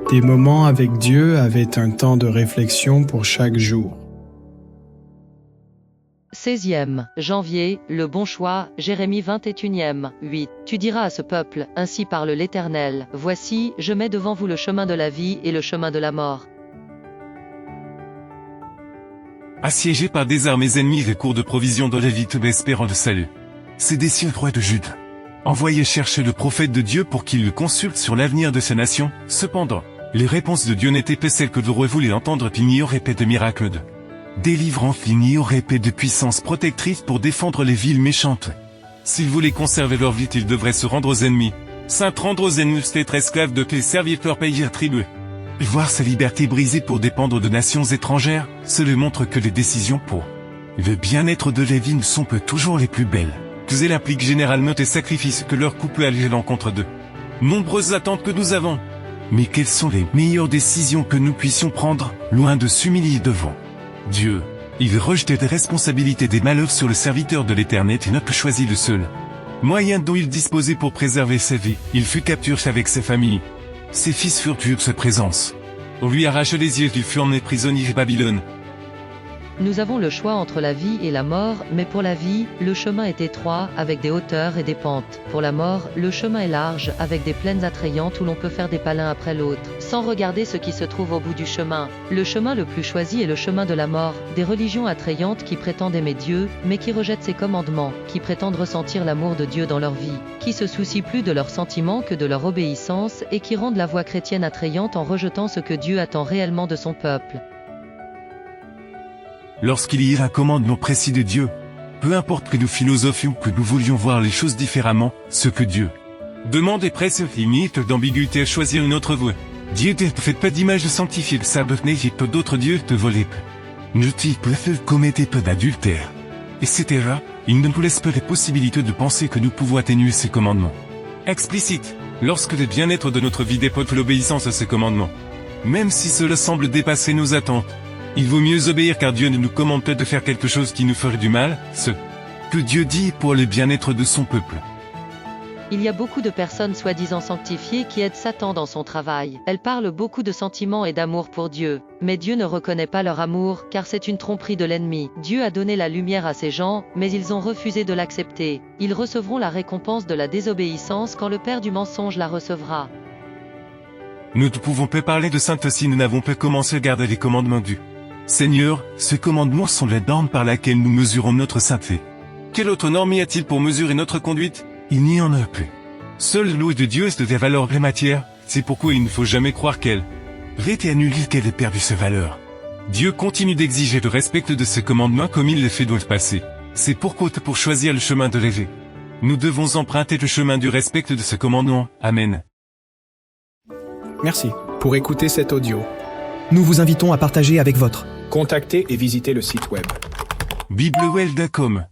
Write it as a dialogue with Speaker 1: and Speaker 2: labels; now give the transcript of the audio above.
Speaker 1: Des moments avec Dieu avaient un temps de réflexion pour chaque jour.
Speaker 2: 16e, janvier, le bon choix, Jérémie 21e, 8. Tu diras à ce peuple, ainsi parle l'Éternel, voici, je mets devant vous le chemin de la vie et le chemin de la mort.
Speaker 3: Assiégés par des armées ennemies et cours de provisions de Lévite espérant le salut. Sédécieux roi de Jude. Envoyez chercher le prophète de Dieu pour qu'il le consulte sur l'avenir de ces nations. Cependant, les réponses de Dieu n'étaient pas celles que vous voulez entendre. Il n'y aurait pas de miracle de délivrance, il n'y aurait pas de puissance protectrice pour défendre les villes méchantes. S'ils voulaient conserver leur vie, ils devraient se rendre aux ennemis. Rendre aux ennemis, être esclaves de les serviteurs pays attribués. Voir sa liberté brisée pour dépendre de nations étrangères, cela montre que les décisions pour le bien-être de Lévi ne sont pas toujours les plus belles. Elles impliquent généralement des sacrifices que leur couple a à l'encontre d'eux. Nombreuses attentes que nous avons. Mais quelles sont les meilleures décisions que nous puissions prendre, loin de s'humilier devant Dieu? Il rejetait des responsabilités des malheurs sur le serviteur de l'Éternel et n'a pas choisi le seul moyen dont il disposait pour préserver sa vie. Il fut capturé avec sa famille. Ses fils furent tués de sa présence. On lui arracha les yeux, il fut emmené prisonnier à Babylone.
Speaker 2: Nous avons le choix entre la vie et la mort, mais pour la vie, le chemin est étroit, avec des hauteurs et des pentes. Pour la mort, le chemin est large, avec des plaines attrayantes où l'on peut faire des pas l'un après l'autre, sans regarder ce qui se trouve au bout du chemin. Le chemin le plus choisi est le chemin de la mort, des religions attrayantes qui prétendent aimer Dieu, mais qui rejettent ses commandements, qui prétendent ressentir l'amour de Dieu dans leur vie, qui se soucient plus de leurs sentiments que de leur obéissance, et qui rendent la voie chrétienne attrayante en rejetant ce que Dieu attend réellement de son peuple.
Speaker 3: Lorsqu'il y a un commandement précis de Dieu, peu importe que nous philosophions, que nous voulions voir les choses différemment, ce que Dieu demande est presque limite d'ambiguïté à choisir une autre voie. Dieu ne fait pas d'image sanctifiée, ça n'est pas d'autres dieux te voler. Ne t'y commettez pas d'adultère, etc. Il ne nous laisse pas la possibilité de penser que nous pouvons atténuer ces commandements explicites, lorsque le bien-être de notre vie dépend de l'obéissance à ces commandements. Même si cela semble dépasser nos attentes, il vaut mieux obéir car Dieu ne nous commande pas de faire quelque chose qui nous ferait du mal, ce que Dieu dit pour le bien-être de son peuple.
Speaker 2: Il y a beaucoup de personnes soi-disant sanctifiées qui aident Satan dans son travail. Elles parlent beaucoup de sentiments et d'amour pour Dieu. Mais Dieu ne reconnaît pas leur amour, car c'est une tromperie de l'ennemi. Dieu a donné la lumière à ces gens, mais ils ont refusé de l'accepter. Ils recevront la récompense de la désobéissance quand le père du mensonge la recevra.
Speaker 3: Nous ne pouvons pas parler de sainteté si nous n'avons pas commencé à garder les commandements du Seigneur. Ces commandements sont la norme par laquelle nous mesurons notre sainteté. Quelle autre norme y a-t-il pour mesurer notre conduite? Il n'y en a plus. Seule loi de Dieu est de valeur des matières, c'est pourquoi il ne faut jamais croire qu'elle été annulée, qu'elle ait perdu ses valeurs. Dieu continue d'exiger le respect de ses commandements comme il les fait dans le passé. C'est pourquoi pour choisir le chemin de l'éveil, nous devons emprunter le chemin du respect de ses commandements. Amen.
Speaker 1: Merci pour écouter cet audio.
Speaker 4: Nous vous invitons à partager avec votre
Speaker 1: Contactez et visitez le site web.
Speaker 3: biblewell.com